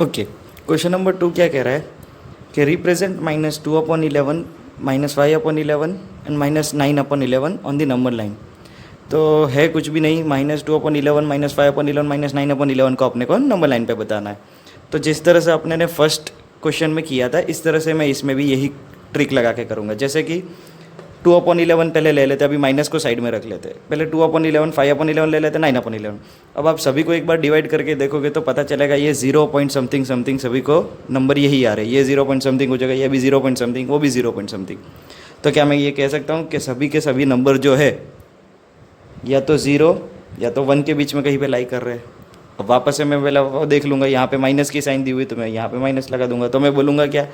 Okay, question number 2 क्या कह रहा है कि represent -2/11 -5/11 and -9/11 on the number line. तो है कुछ भी नहीं, -2/11 -5/11 -9/11 को अपने को नंबर लाइन पे बताना है। तो जिस तरह से अपने ने फर्स्ट क्वेश्चन में किया था, इस तरह से मैं इसमें भी यही ट्रिक लगा के करूँगा। जैसे कि 2/11 पहले ले लेते, अभी माइनस को साइड में रख लेते, पहले 2/11 5/11 ले लेते, 9/11। अब आप सभी को एक बार डिवाइड करके देखोगे तो पता चलेगा ये 0 पॉइंट समथिंग समथिंग सभी को नंबर यही आ रहे हैं। ये 0 पॉइंट समथिंग हो जाएगा, ये भी 0 पॉइंट समथिंग, वो भी 0 पॉइंट समथिंग। तो क्या मैं ये कह सकता हूँ कि सभी के सभी नंबर जो है या तो 0 या तो 1 के बीच में कहीं पे लाई कर रहे हैं। अब वापस से मैं पहले वो देख लूँगा, यहाँ पे माइनस की साइन दी हुई तो मैं यहाँ पे माइनस लगा दूंगा। तो मैं बोलूँगा क्या,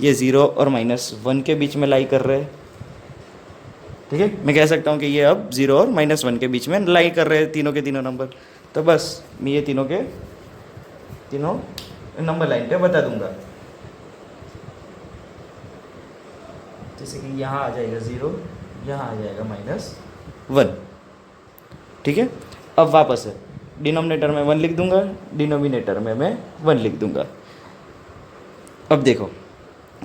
ये 0 और -1 के बीच में लाई कर रहे हैं। ठीक है, मैं कह सकता हूँ कि ये अब 0 और -1 के बीच में लाई कर रहे हैं तीनों के तीनों नंबर। तो बस मैं ये तीनों के तीनों नंबर लाइन पे बता दूंगा। जैसे कि यहाँ आ जाएगा 0, यहाँ आ जाएगा -1। ठीक है, अब वापस है डिनोमिनेटर में 1 लिख दूंगा, डिनोमिनेटर में मैं 1 लिख दूंगा। अब देखो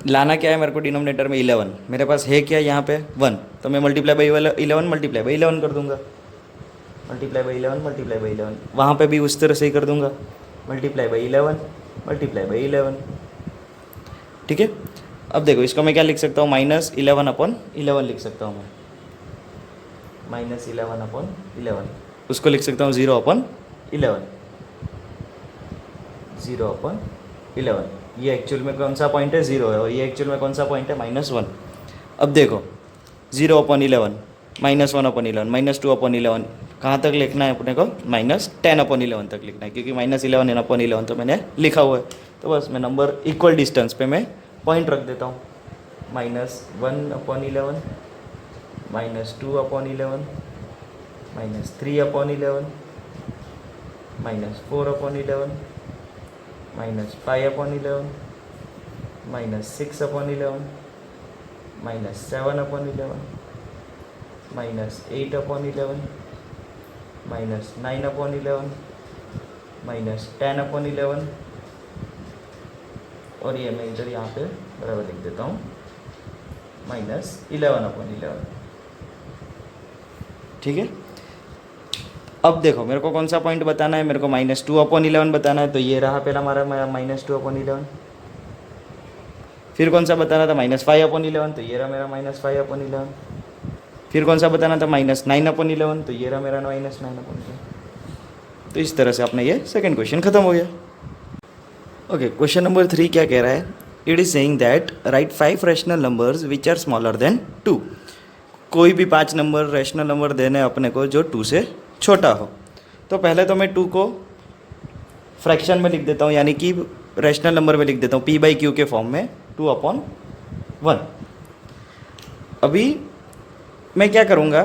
लाना क्या है मेरे को, डिनोमिनेटर में 11, मेरे पास है क्या यहाँ पे 1, तो मैं मल्टीप्लाई बाई 11 मल्टीप्लाई बाई 11 कर दूंगा, मल्टीप्लाई बाई 11 मल्टीप्लाई बाई 11। वहाँ पे भी उस तरह से ही कर दूंगा, मल्टीप्लाई बाई 11 मल्टीप्लाई बाई 11। ठीक है, अब देखो इसको मैं क्या लिख सकता हूँ, -11/11 लिख सकता हूँ मैं, -11/11। उसको लिख सकता हूँ 0/11, 0/11। ये एक्चुअल में कौन सा पॉइंट है, 0 है, और ये एक्चुअल में कौन सा पॉइंट है, -1। अब देखो 0/11 -1/11 -2/11 कहाँ तक लिखना है अपने को, -10/11 तक लिखना है, क्योंकि -11/11 तो मैंने लिखा हुआ है। तो बस मैं नंबर इक्वल डिस्टेंस पे मैं पॉइंट रख देता हूँ, -1/11 -2/11 -3/11 -4/11 -5/11 -6/11 -7/11 -8/11 -9/11 -10/11, और ये मैं इधर यहाँ पे बराबर लिख देता हूँ -11/11। ठीक है, अब देखो मेरे को कौन सा पॉइंट बताना है, मेरे को -2/11 बताना है, तो ये रहा पहला हमारा -2/11। फिर कौन सा बताना था, -5/11, तो ये रहा मेरा -5/11। फिर कौन सा बताना था, -9/11, तो ये रहा मेरा -9/11। तो इस तरह से अपना ये सेकंड क्वेश्चन खत्म हो गया। ओके, क्वेश्चन नंबर 3 क्या कह रहा है, it is saying that right 5 rational numbers which are smaller than 2। कोई भी 5 नंबर रैशनल नंबर देने अपने को जो 2 से छोटा हो। तो पहले तो मैं 2 को फ्रैक्शन में लिख देता हूँ, यानी कि रैशनल नंबर में लिख देता हूँ, p/q के फॉर्म में 2/1। अभी मैं क्या करूँगा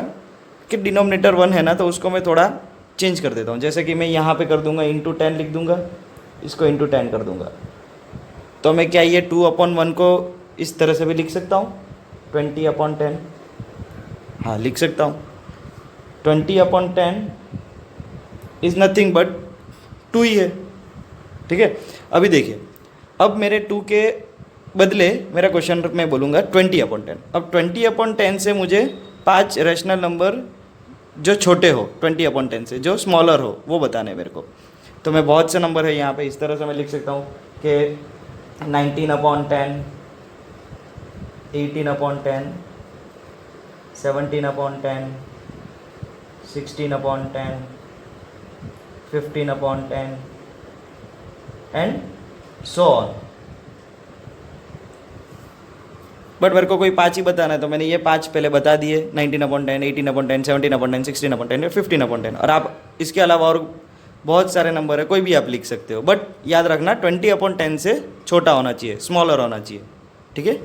कि डिनोमिनेटर 1 है ना, तो उसको मैं थोड़ा चेंज कर देता हूँ। जैसे कि मैं यहाँ पे कर दूँगा ×10 लिख दूँगा, इसको ×10 कर दूँगा। तो मैं क्या ये 2/1 को इस तरह से भी लिख सकता हूँ, 20/10। हाँ लिख सकता हूँ, 20/10 इज़ नथिंग बट 2 ही है। ठीक है, अभी देखिए, अब मेरे 2 के बदले मेरा क्वेश्चन मैं बोलूँगा 20/10। अब 20/10 से मुझे 5 रैशनल नंबर जो छोटे हो 20/10 से, जो स्मॉलर हो, वो बताने मेरे को। तो मैं बहुत से नंबर है यहाँ पे, इस तरह से मैं लिख सकता हूँ कि 19/10, 18/10, 17/10, 16/10, 15/10 एंड सो ऑन। बट मेरे को कोई 5 ही बताना है, तो मैंने ये 5 पहले बता दिए, 19/10, 18/10, 17/10, 16/10 या 15/10। और आप इसके अलावा और बहुत सारे नंबर है, कोई भी आप लिख सकते हो, बट याद रखना 20/10 से छोटा होना चाहिए, स्मॉलर होना चाहिए। ठीक है।